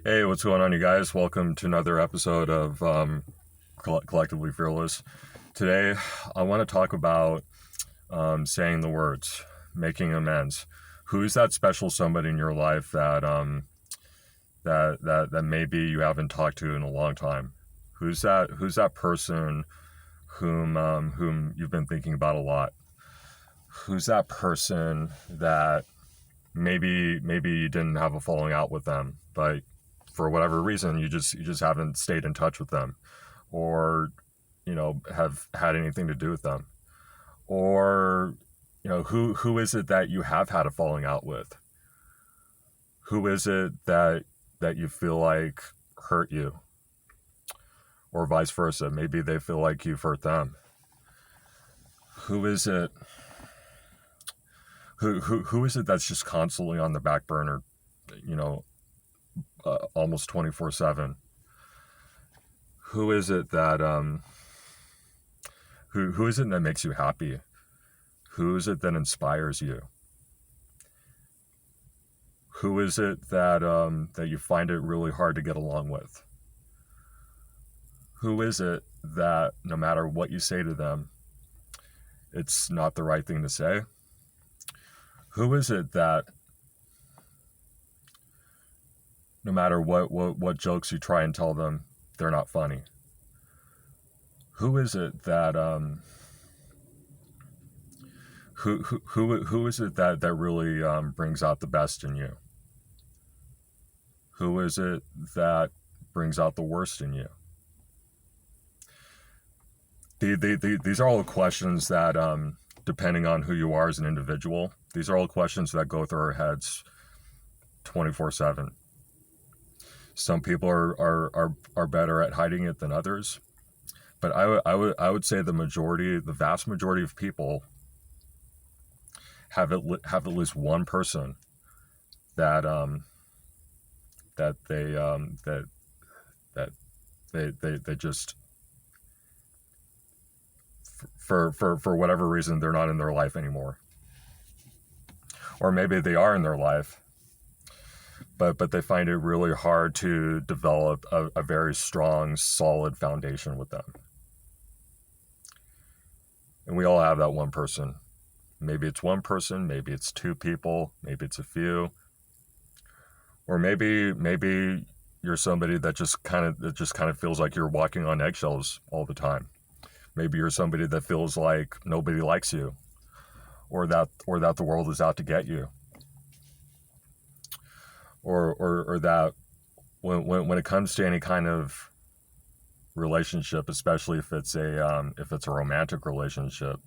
Hey, what's going on, you guys? Welcome to another episode of Collectively Fearless. Today, I want to talk about saying the words, making amends. Who's that special somebody in your life that maybe you haven't talked to in a long time? Who's that person whom you've been thinking about a lot? Who's that person that maybe you didn't have a falling out with them, but for whatever reason you just haven't stayed in touch with them, or have had anything to do with them, or who is it that you have had a falling out with? Who is it that you feel like hurt you, or vice versa? Maybe they feel like you've hurt them. Who is it? Who is it that's just constantly on the back burner? You know, almost 24/7. Who is it that who is it that makes you happy? Who is it that inspires you? Who is it that you find it really hard to get along with? Who is it that no matter what you say to them, it's not the right thing to say? Who is it that no matter what jokes you try and tell them, they're not funny? Who is it that who is it that really brings out the best in you? Who is it that brings out the worst in you? These are all questions that, depending on who you are as an individual, these are all questions that go through our heads 24/7. Some people are better at hiding it than others, but I would say the vast majority of people have at least one person that that they that they just, for whatever reason, they're not in their life anymore, or maybe they are in their life, but they find it really hard to develop a very strong, solid foundation with them. And we all have that one person. Maybe it's one person, maybe it's two people, maybe it's a few, or maybe you're somebody that just kind of feels like you're walking on eggshells all the time. Maybe you're somebody that feels like nobody likes you, or that the world is out to get you, or that when it comes to any kind of relationship, especially if it's a romantic relationship,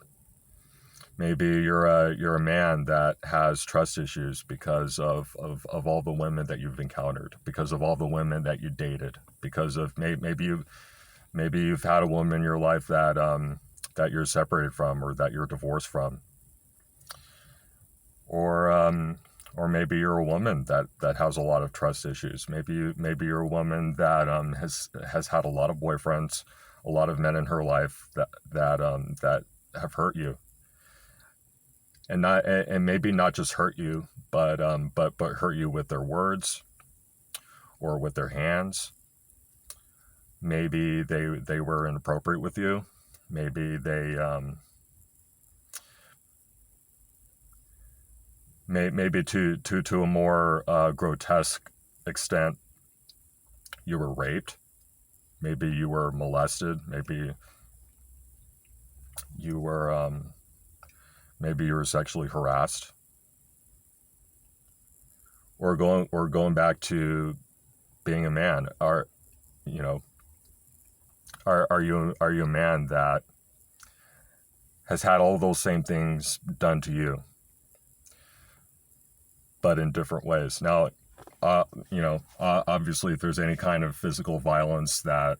maybe you're a man that has trust issues because of all the women that you've encountered, because of all the women that you dated, because of maybe you've had a woman in your life that you're separated from, or that you're divorced from, or or maybe you're a woman that has a lot of trust issues. Maybe you're a woman that has had a lot of boyfriends, a lot of men in her life that have hurt you, and maybe not just hurt you, but hurt you with their words or with their hands. Maybe they were inappropriate with you. Maybe maybe to a more grotesque extent, you were raped. Maybe you were molested. You were maybe you were sexually harassed. Or going back to being a man. You know are you a man that has had all those same things done to you, but in different ways? Now, obviously, if there's any kind of physical violence that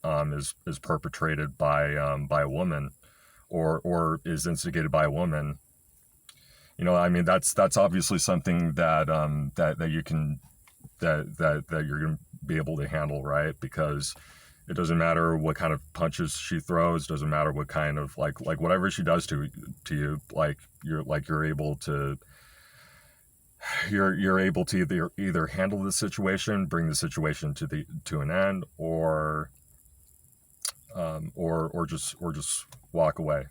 is perpetrated by a woman, or is instigated by a woman, I mean, that's obviously something that you can that you're gonna be able to handle, right? Because it doesn't matter what kind of punches she throws, doesn't matter what kind of, like whatever she does to you, like you're able to you're able to either handle the situation, bring the situation to an end, or just walk away.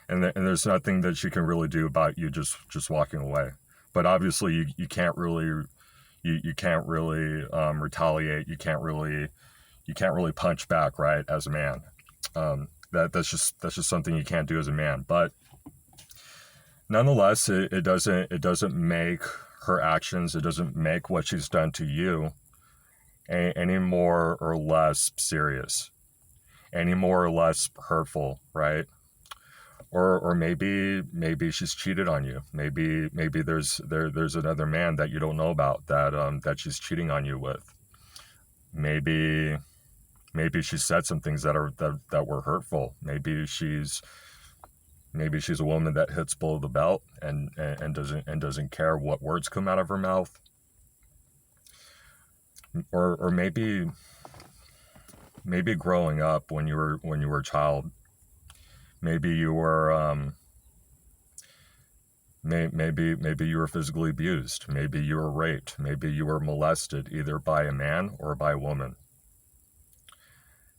And there's nothing that she can really do about you just walking away. But obviously you can't really retaliate. You can't really punch back, right, as a man. That's just something you can't do as a man. But nonetheless, it doesn't make her actions, it doesn't make what she's done to you any more or less serious, any more or less hurtful, right? Or maybe she's cheated on you. Maybe there's another man that you don't know about that she's cheating on you with. Maybe she said some things that were hurtful. Maybe she's a woman that hits below the belt and doesn't care what words come out of her mouth. Or maybe growing up when you were a child, maybe you were maybe you were physically abused, maybe you were raped, maybe you were molested either by a man or by a woman.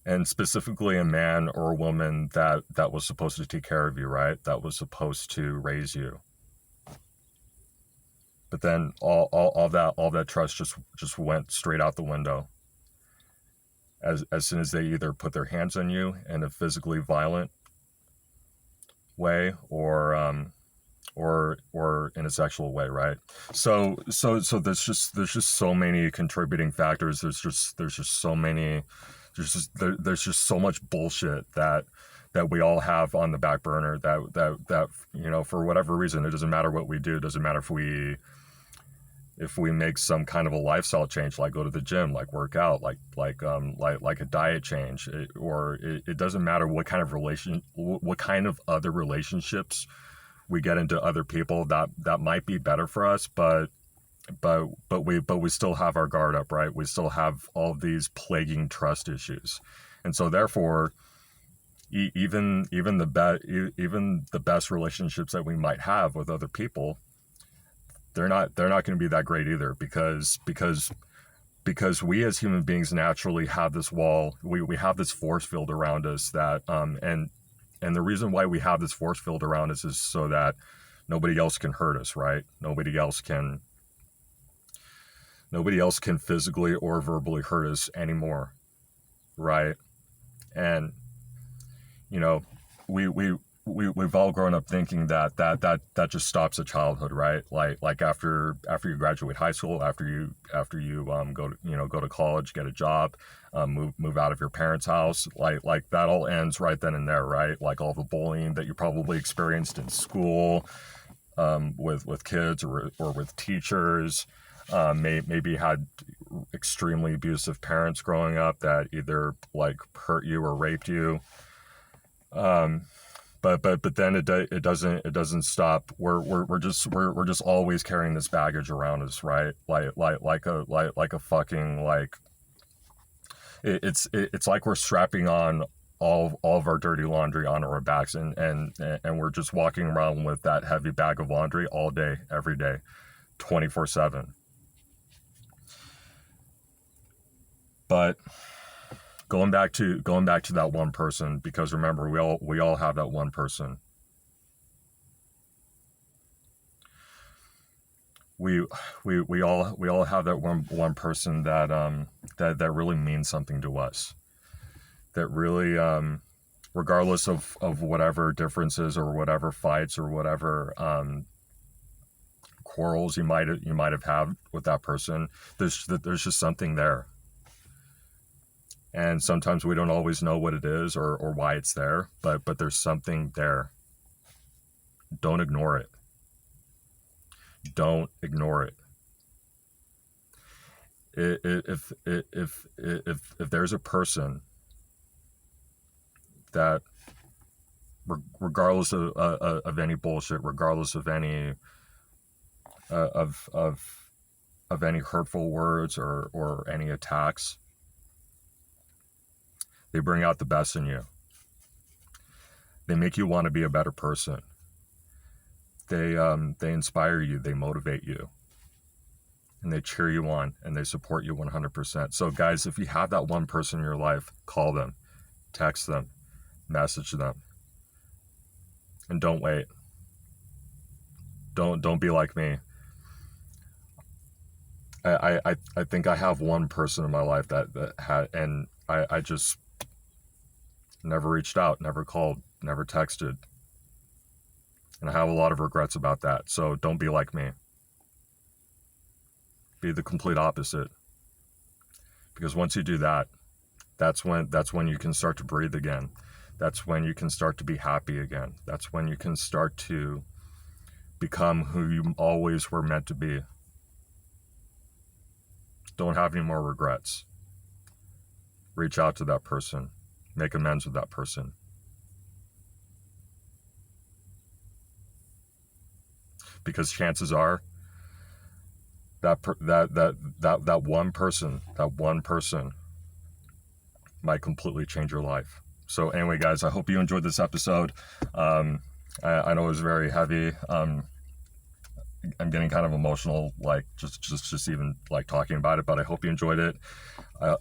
And specifically a man or a woman that was supposed to take care of you, right? That was supposed to raise you. But then all that trust just went straight out the window. As soon as they either put their hands on you in a physically violent way or in a sexual way, right? So there's just so many contributing factors. There's just so much bullshit that we all have on the back burner that for whatever reason, it doesn't matter what we do. It doesn't matter if we make some kind of a lifestyle change, like go to the gym, like work out, like a diet change, it doesn't matter what kind of other relationships we get into other people that might be better for us, but we still have our guard up, right? We still have all these plaguing trust issues, and so therefore, even the best relationships that we might have with other people, they're not going to be that great either, because we as human beings naturally have this wall. We have this force field around us that and the reason why we have this force field around us is so that nobody else can hurt us, right? Nobody else can physically or verbally hurt us anymore, right? And we've all grown up thinking that just stops at childhood, right? Like after you graduate high school, after you go to college, get a job, move out of your parents' house, like that all ends right then and there, right? Like all the bullying that you probably experienced in school, with kids or with teachers, maybe you had extremely abusive parents growing up that either like hurt you or raped you. But then it doesn't stop. We're just always carrying this baggage around us, right? Like a fucking it's like we're strapping on all of our dirty laundry onto our backs, and we're just walking around with that heavy bag of laundry all day, every day, 24/7. But going back to that one person, because remember, we all have that one person. We all have that one person that really means something to us. That really, regardless of whatever differences or whatever fights or whatever quarrels you might have had with that person, there's just something there. And sometimes we don't always know what it is or why it's there, but there's something there. Don't ignore it. Don't ignore it. If there's a person that, regardless of any bullshit, regardless of any of any hurtful words or any attacks, they bring out the best in you. They make you want to be a better person. They inspire you. They motivate you. and they cheer you on and they support you 100%. So guys, if you have that one person in your life, call them, text them, message them, and don't wait. Don't be like me. I think I have one person in my life that had, and I just never reached out, never called, never texted. And I have a lot of regrets about that. So don't be like me. Be the complete opposite. Because once you do that, that's when you can start to breathe again. That's when you can start to be happy again. That's when you can start to become who you always were meant to be. Don't have any more regrets. Reach out to that person. Make amends with that person. Because chances are that one person might completely change your life. So anyway, guys, I hope you enjoyed this episode. I know it was very heavy. I'm getting kind of emotional, like just even like talking about it. But I hope you enjoyed it.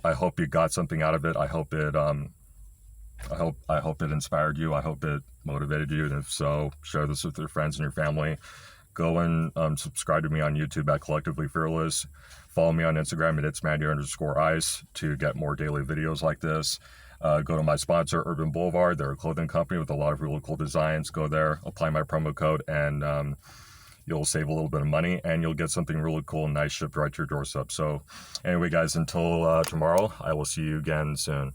I hope you got something out of it. I hope it inspired you. I hope it motivated you. And if so, share this with your friends and your family. Go and subscribe to me on YouTube at Collectively Fearless. Follow me on Instagram at itsmandy_ice to get more daily videos like this. Go to my sponsor, Urban Boulevard. They're a clothing company with a lot of really cool designs. Go there, apply my promo code, and you'll save a little bit of money, and you'll get something really cool and nice shipped right to your doorstep. So anyway, guys, until tomorrow, I will see you again soon.